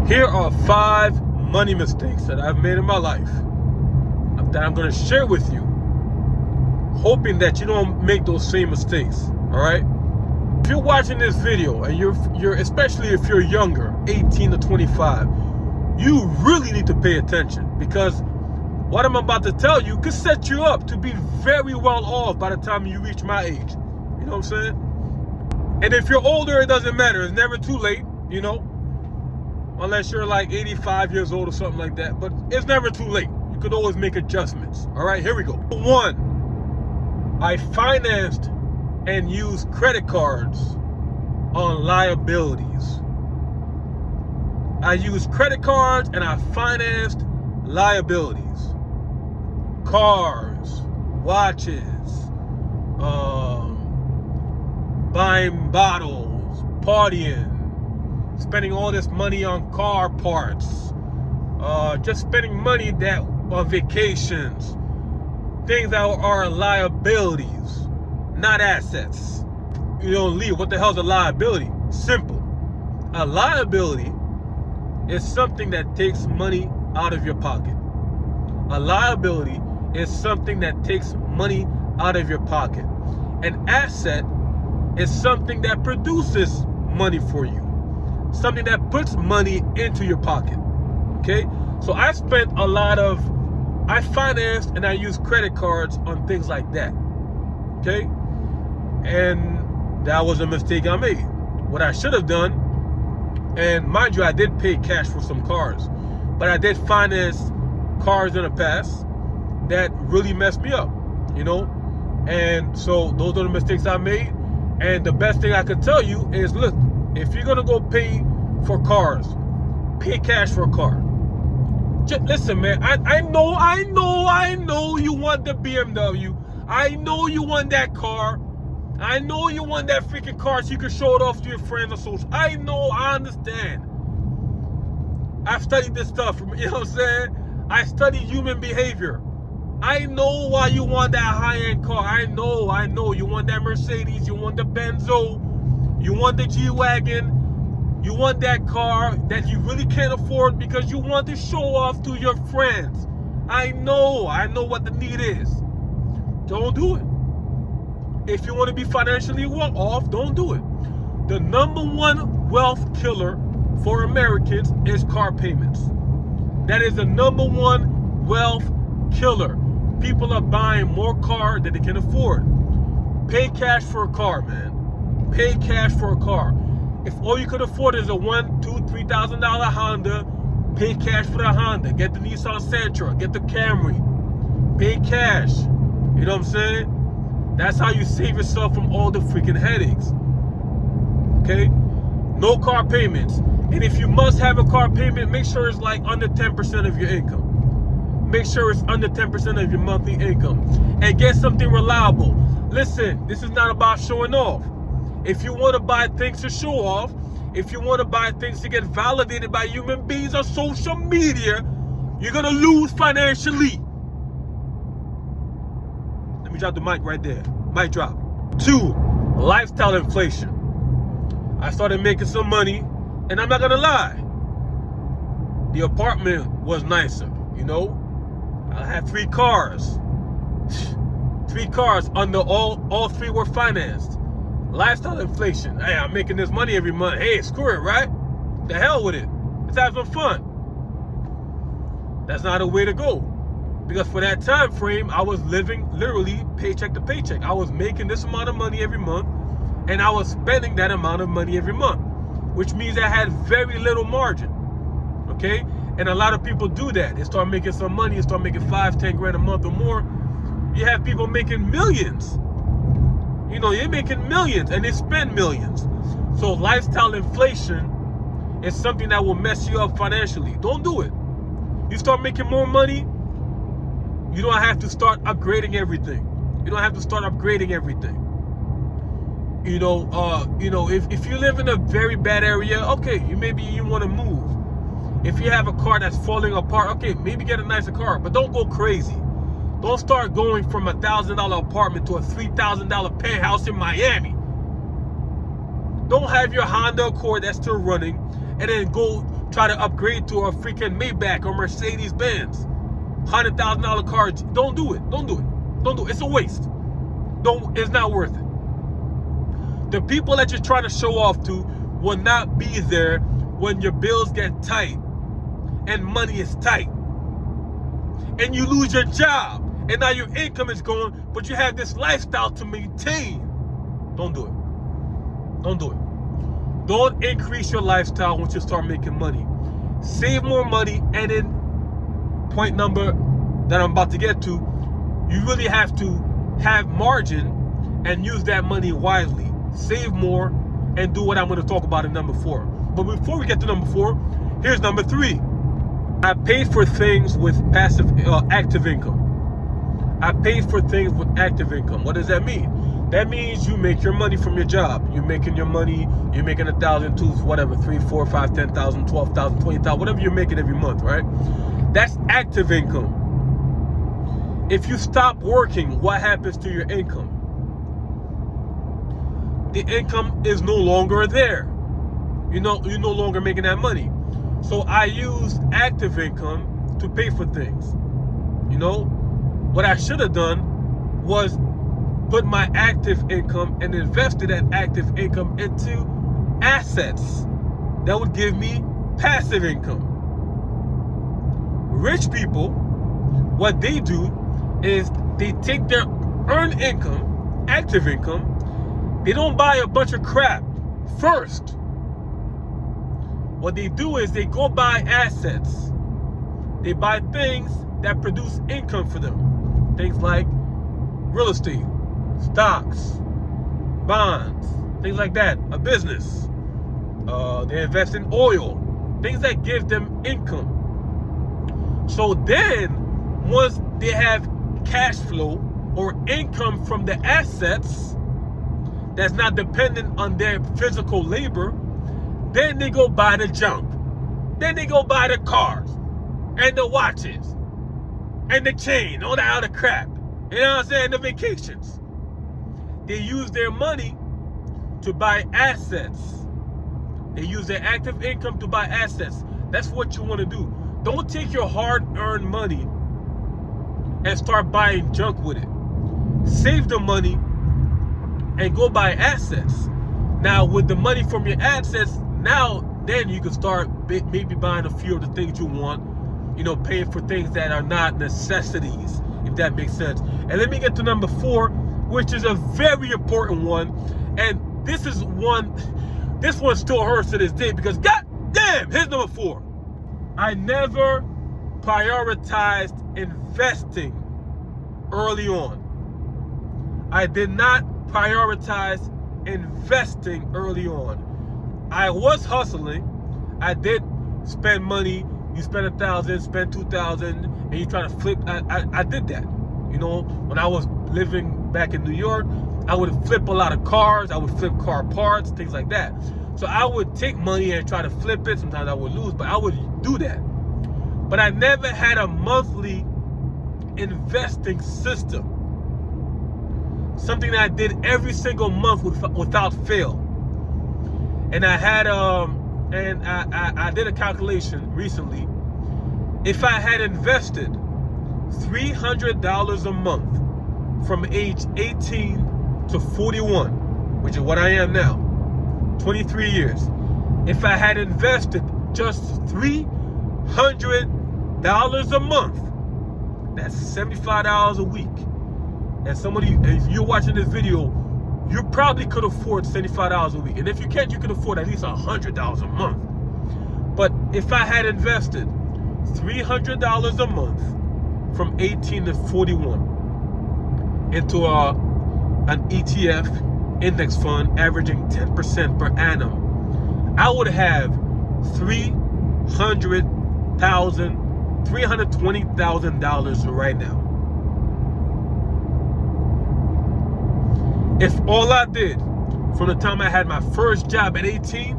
Here are 5 money mistakes that I've made in my life that I'm going to share with you, hoping that you don't make those same mistakes. All right? If you're watching this video and you're especially if you're younger, 18 to 25, you really need to pay attention, because what I'm about to tell you could set you up to be very well off by the time you reach my age. You know what I'm saying? And if you're older, it doesn't matter. It's never too late, you know, unless you're like 85 years old or something like that. But it's never too late. You could always make adjustments. All right, here we go. 1, I financed and used credit cards on liabilities. I used credit cards and I financed liabilities. Cars, watches, buying bottles, partying, spending all this money on car parts, just spending money that on vacations, things that are liabilities, not assets. You know, Lee, what the hell's a liability? Simple. A liability is something that takes money out of your pocket. A liability is something that takes money out of your pocket. An asset is something that produces money for you, something that puts money into your pocket. Okay, so I financed and I used credit cards on things like that. Okay, and that was a mistake I made. What I should have done, and mind you, I did pay cash for some cars, but I did finance cars in the past that really messed me up, you know. And so those are the mistakes I made. And the best thing I could tell you is, look, if you're gonna go pay for cars, pay cash for a car. Just listen, man, I know you want the BMW. I know you want that car. I know you want that freaking car so you can show it off to your friends or social. I know, I understand. I've studied this stuff, you know what I'm saying? I study human behavior. I know why you want that high-end car. I know. You want that Mercedes, you want the Benzo, you want the G-Wagon, you want that car that you really can't afford because you want to show off to your friends. I know what the need is. Don't do it. If you want to be financially well off, don't do it. The #1 wealth killer for Americans is car payments. That is the #1 wealth killer. People are buying more car than they can afford. Pay cash for a car, man. Pay cash for a car. If all you could afford is a $1,000, $2,000, $3,000 Honda, pay cash for the Honda. Get the Nissan Sentra. Get the Camry. Pay cash. You know what I'm saying? That's how you save yourself from all the freaking headaches. Okay? No car payments. And if you must have a car payment, make sure it's like under 10% of your income. Make sure it's under 10% of your monthly income. And get something reliable. Listen, this is not about showing off. If you want to buy things to show off, if you want to buy things to get validated by human beings on social media, you're going to lose financially. Let me drop the mic right there. Mic drop. 2, lifestyle inflation. I started making some money, and I'm not going to lie. The apartment was nicer, you know. I had 3 cars. 3 cars under all 3 were financed. Lifestyle inflation. Hey, I'm making this money every month. Hey, screw it, right? The hell with it. Let's have some fun. That's not a way to go. Because for that time frame, I was living literally paycheck to paycheck. I was making this amount of money every month, and I was spending that amount of money every month, which means I had very little margin. Okay? And a lot of people do that. They start making some money, they start making 5, 10 grand a month or more. You have people making millions. You know, they're making millions and they spend millions. So lifestyle inflation is something that will mess you up financially. Don't do it. You start making more money, you don't have to start upgrading everything. You don't have to start upgrading everything. You know, if you live in a very bad area, okay, maybe you want to move. If you have a car that's falling apart, okay, maybe get a nicer car, but don't go crazy. Don't start going from a $1,000 apartment to a $3,000 penthouse in Miami. Don't have your Honda Accord that's still running and then go try to upgrade to a freaking Maybach or Mercedes Benz, $100,000 car. Don't do it. Don't do it. Don't do it. It's a waste. It's not worth it. The people that you're trying to show off to will not be there when your bills get tight and money is tight and you lose your job and now your income is gone, but you have this lifestyle to maintain. Don't do it. Don't do it. Don't increase your lifestyle once you start making money. Save more money, and then point number that I'm about to get to, you really have to have margin and use that money wisely. Save more and do what I'm going to talk about in number 4. But before we get to number 4, here's number 3. I paid for things with active income. I paid for things with active income. What does that mean? That means you make your money from your job. You're making your money. You're making 1,000, 2,000, whatever, 3, 4, 5, 10,000, 12,000, 20,000, whatever you're making every month, right? That's active income. If you stop working, what happens to your income? The income is no longer there. You're no longer making that money. So I use active income to pay for things. What I should have done was put my active income and invested that active income into assets that would give me passive income. Rich people, what they do is they take their earned income, active income, they don't buy a bunch of crap first. What they do is they go buy assets. They buy things that produce income for them. Things like real estate, stocks, bonds, things like that, a business. They invest in oil, things that give them income. So then, once they have cash flow or income from the assets that's not dependent on their physical labor, then they go buy the junk. Then they go buy the cars and the watches and the chain, all that other crap. You know what I'm saying? The vacations. They use their money to buy assets. They use their active income to buy assets. That's what you want to do. Don't take your hard-earned money and start buying junk with it. Save the money and go buy assets. Now, with the money from your assets, then you can start maybe buying a few of the things you want, paying for things that are not necessities, if that makes sense. And let me get to number 4, which is a very important one. And this one still hurts to this day because god damn, here's number 4. I never prioritized investing early on. I did not prioritize investing early on. I was hustling. I did spend money. You spend 1,000, spend 2,000, and you try to flip. I did that. When I was living back in New York, I would flip a lot of cars. I would flip car parts, things like that. So I would take money and try to flip it. Sometimes I would lose, but I would do that. But I never had a monthly investing system. Something that I did every single month without fail. And I had I did a calculation recently. If I had invested $300 a month from age 18 to 41, which is what I am now, 23 years. If I had invested just $300 a month, that's $75 a week. And somebody, if you're watching this video, you probably could afford $75 a week. And if you can't, you can afford at least $100 a month. But if I had invested $300 a month from 18 to 41 into an ETF index fund averaging 10% per annum, I would have $320,000 right now. If all I did from the time I had my first job at 18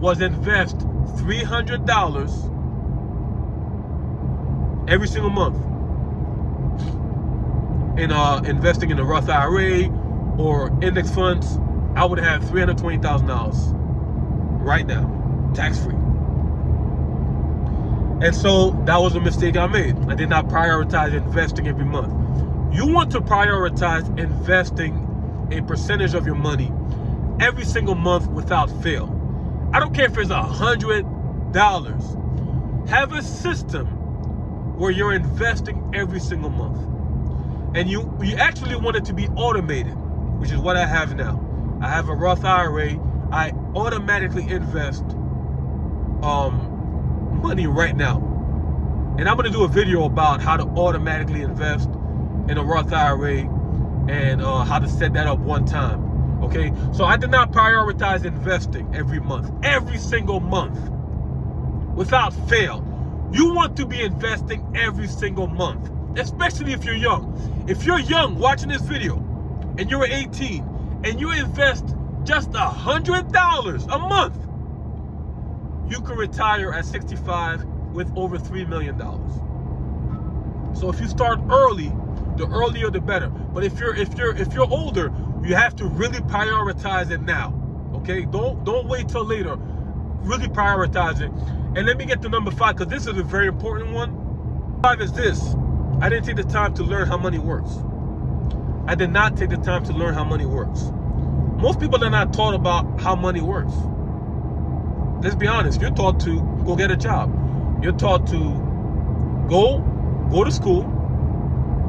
was invest $300 every single month in investing in a Roth IRA or index funds, I would have $320,000 right now, tax-free. And so that was a mistake I made. I did not prioritize investing every month. You want to prioritize investing a percentage of your money every single month without fail. I don't care if it's $100. Have a system where you're investing every single month. And you actually want it to be automated, which is what I have now. I have a Roth IRA. I automatically invest money right now. And I'm going to do a video about how to automatically invest in a Roth IRA and how to set that up one time. Okay, so I did not prioritize investing every month, every single month, without fail. You want to be investing every single month, especially if you're young. If you're young watching this video and you're 18 and you invest just $100 a month, you can retire at 65 with over $3 million. So if you start early, the earlier the better. But if you're older, you have to really prioritize it now. Okay? Don't wait till later. Really prioritize it. And let me get to number 5, because this is a very important one. 5 is this. I didn't take the time to learn how money works. I did not take the time to learn how money works. Most people are not taught about how money works. Let's be honest. You're taught to go get a job. You're taught to go to school,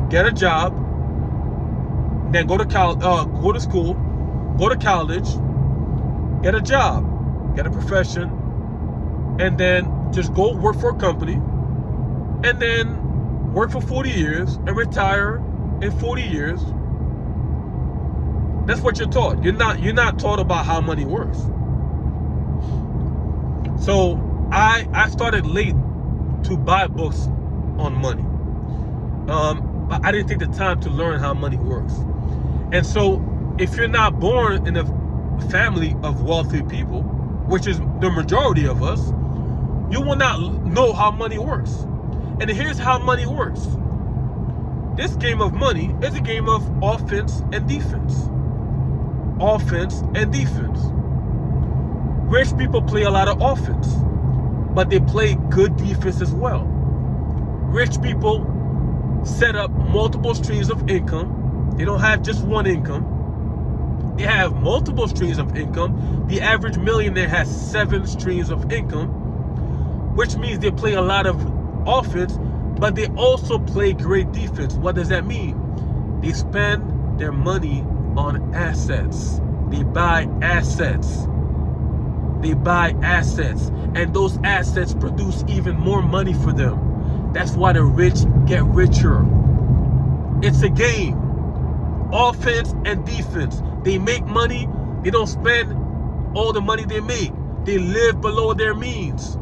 get a job, then go to school, go to college, get a job, get a profession, and then just go work for a company, and then work for 40 years and retire in 40 years. That's what you're taught. You're not taught about how money works. So I started late to buy books on money. I didn't take the time to learn how money works. And so if you're not born in a family of wealthy people, which is the majority of us, you will not know how money works. And here's how money works. This game of money is a game of offense and defense. Offense and defense. Rich people play a lot of offense, but they play good defense as well. Rich people set up multiple streams of income. They don't have just one income. They have multiple streams of income. The average millionaire has 7 streams of income, which means they play a lot of offense, but they also play great defense. What does that mean? They spend their money on assets. They buy assets. They buy assets, and those assets produce even more money for them. That's why the rich get richer. It's a game. Offense and defense. They make money. They don't spend all the money they make. They live below their means.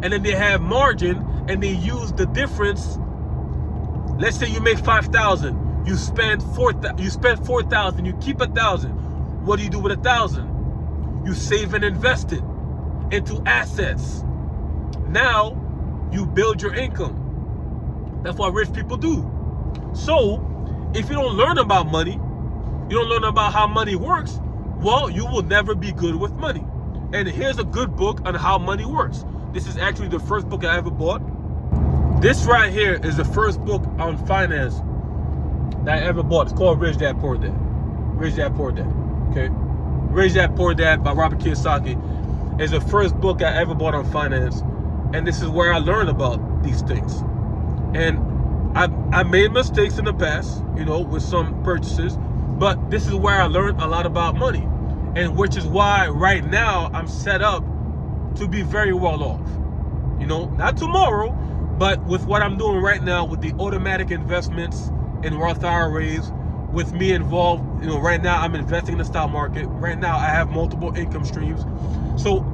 And then they have margin, and they use the difference. Let's say you make $5,000. You spend $4,000. You keep $1,000. What do you do with $1,000? You save and invest it into assets. Now you build your income. That's what rich people do. So if you don't learn about money, you don't learn about how money works, well, you will never be good with money. And here's a good book on how money works. This is actually the first book I ever bought. This right here is the first book on finance that I ever bought. It's called Rich Dad Poor Dad. Rich Dad Poor Dad. Okay. Rich Dad Poor Dad by Robert Kiyosaki is the first book I ever bought on finance. And this is where I learned about these things. And I made mistakes in the past, with some purchases, but this is where I learned a lot about money. And which is why right now I'm set up to be very well off. Not tomorrow, but with what I'm doing right now with the automatic investments in Roth IRAs, with me involved, right now I'm investing in the stock market. Right now I have multiple income streams. So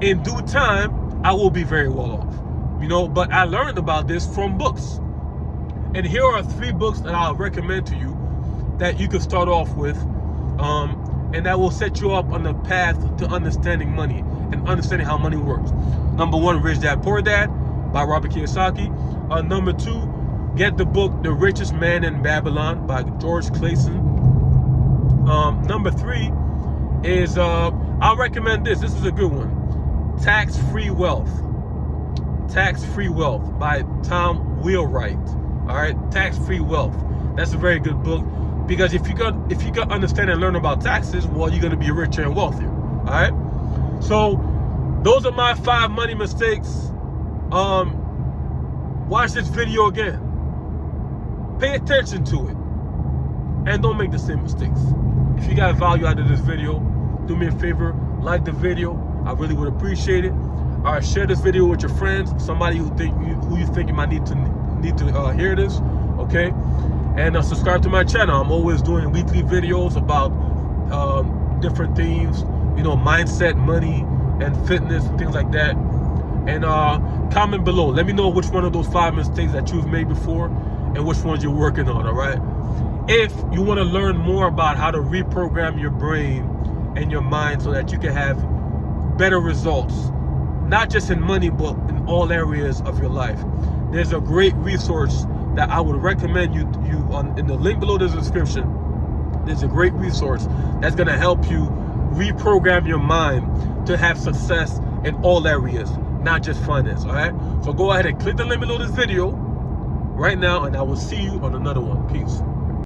in due time, I will be very well off. But I learned about this from books. And here are 3 books that I'll recommend to you that you can start off with, and that will set you up on the path to understanding money and understanding how money works. Number 1, Rich Dad Poor Dad by Robert Kiyosaki. Number 2, get the book The Richest Man in Babylon by George Clayson. Number 3 is, I'll recommend this. This is a good one. Tax-Free Wealth. Tax-Free Wealth by Tom Wheelwright. All right, Tax-Free Wealth. That's a very good book, because if you got understand and learn about taxes, well, you're gonna be richer and wealthier. All right. So those are my 5 money mistakes. Watch this video again. Pay attention to it, and don't make the same mistakes. If you got value out of this video, do me a favor, like the video. I really would appreciate it. All right, share this video with your friends, somebody who you think you might need to hear this. Okay, and subscribe to my channel. I'm always doing weekly videos about different themes, you know, mindset, money, and fitness, and things like that. And comment below. Let me know which one of those 5 mistakes that you've made before and which ones you're working on. All right. If you want to learn more about how to reprogram your brain and your mind so that you can have better results, not just in money, but in all areas of your life, there's a great resource that I would recommend you in the link below the description. There's a great resource that's going to help you reprogram your mind to have success in all areas, not just finance. All right. So go ahead and click the link below this video right now, and I will see you on another one. Peace.